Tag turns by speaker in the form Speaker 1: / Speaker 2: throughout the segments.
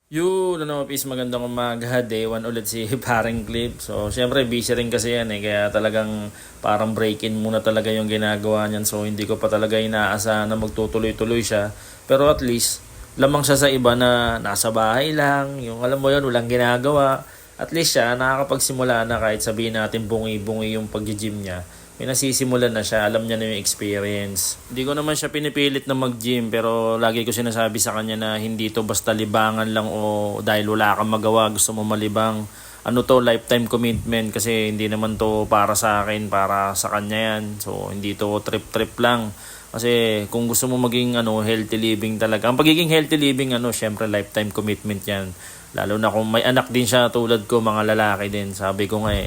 Speaker 1: Yun, Peace, magandang umaga. Day 1 ulit si Paring Clip. So, syempre, busy rin kasi yan eh. Kaya talagang parang break-in muna talaga yung ginagawa niyan. So, hindi ko pa talaga inaasahan na magtutuloy-tuloy siya. Pero at least, lamang siya sa iba na nasa bahay lang. Yung alam mo yun, walang ginagawa. At least siya, nakakapagsimula na kahit sabihin natin bungi-bungi yung pag-gym niya. May nasisimulan na siya, alam niya na yung experience. Hindi ko naman siya pinipilit na mag-gym pero lagi ko sinasabi sa kanya na hindi to basta libangan lang o dahil wala kang magawa gusto mo malibang. Ano to, lifetime commitment kasi hindi naman to para sa akin, para sa kanya yan. So hindi to trip-trip lang. Kasi kung gusto mo maging healthy living talaga. Ang pagiging healthy living syempre lifetime commitment yan. Lalo na kung may anak din siya tulad ko, mga lalaki din. Sabi ko nga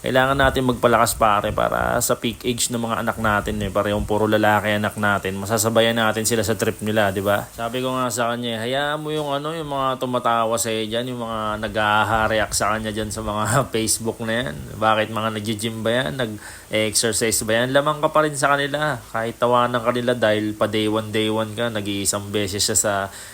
Speaker 1: kailangan natin magpalakas pare para sa peak age ng mga anak natin parehong puro lalaki anak natin. Masasabayan natin sila sa trip nila, di ba? Sabi ko nga sa kanya, hayaan mo yung yung mga tumatawa sa diyan, yung mga nag-react sa kanya diyan sa mga Facebook na yan. Bakit mga nag-gym ba yan? Nag-exercise ba yan? Lamang ka pa rin sa kanila. Kahit tawanan ka nila dahil pa day one ka, nag-iisang beses siya sa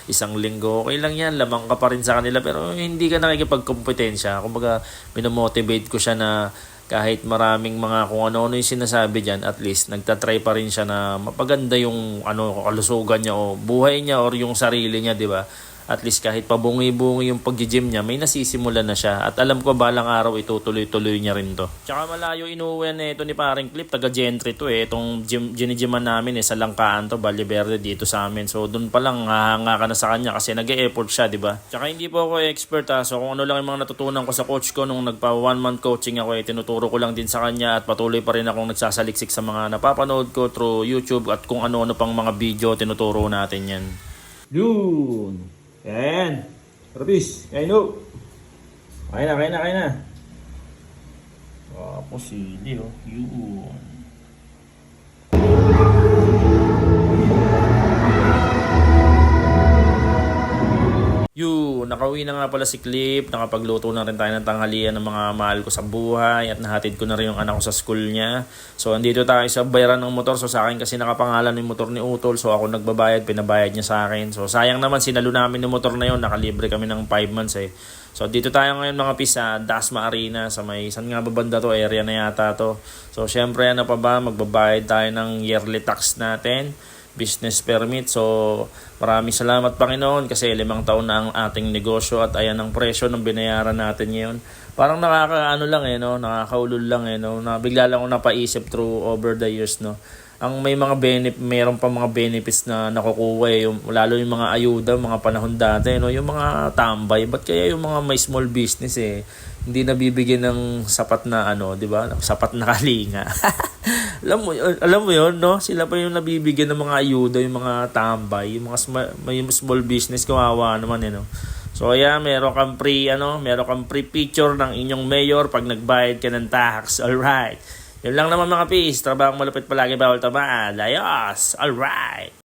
Speaker 1: isang linggo. Okay lang yan, lamang ka pa rin sa kanila pero hindi ka nakikipagkompetensya. Kumbaga, minomotivate ko siya na kahit maraming mga kung ano-ano yung sinasabi dyan, at least nagtatry pa rin siya na mapaganda yung kalusugan niya o buhay niya or yung sarili niya, di ba? At least kahit pabungi-bungi yung pag-gym niya, may nasisimulan na siya. At alam ko balang araw itutuloy-tuloy niya rin to. Tsaka malayo inuwi na ito ni Paring Clip, taga Gentry to Itong ginigyman namin sa Langkaan to, Valle Verde dito sa amin. So doon pa lang hahanga ka na sa kanya kasi nag-e-effort siya, di ba? Tsaka hindi po ako expert So kung ano lang yung mga natutunan ko sa coach ko nung nagpa 1 month coaching ako tinuturo ko lang din sa kanya at patuloy pa rin akong nagsasaliksik sa mga napapanood ko through YouTube at kung ano-ano pang mga video tinuturo natin yan. Yun! Yan. Rapis, kain no. Kain na. Tapos sili Yun. Nakauwi na nga pala si Clip. Nakapagluto na rin tayo ng tanghalian ng mga mahal ko sa buhay at nahatid ko na rin yung anak ko sa school niya. So andito tayo sa bayaran ng motor. So sa akin kasi nakapangalan yung motor ni Utol. So ako nagbabayad, pinabayad niya sa akin. So sayang naman sinalo namin yung motor na yun. Nakalibre kami ng 5 months So dito tayo ngayon mga pis sa Dasma Arena sa may saan nga ba banda to, area na yata to. So syempre magbabayad tayo ng yearly tax natin, business permit. So maraming salamat Panginoon kasi 5 taon na ang ating negosyo at ayan ang presyo ng binayaran natin ngayon. Parang nakakaulol lang na bigla lang ako napaisip through over the years Ang may mga mayroon pa mga benefits na nakukuha lalo yung mga ayuda, mga panahon dati yung mga tambay. Ba't kaya yung mga may small business hindi nabibigyan ng sapat na di ba? Sapat na kalinga. alam mo yun, Sila pa yung nabibigyan ng mga ayuda, yung mga tambay, yung mga small business, kawawa naman So meron kang free picture ng inyong mayor pag nagbayad ka ng tax. Alright. Yun lang naman mga pis. Trabahong malupit palagi, bawal tamaan. Ayos. Alright.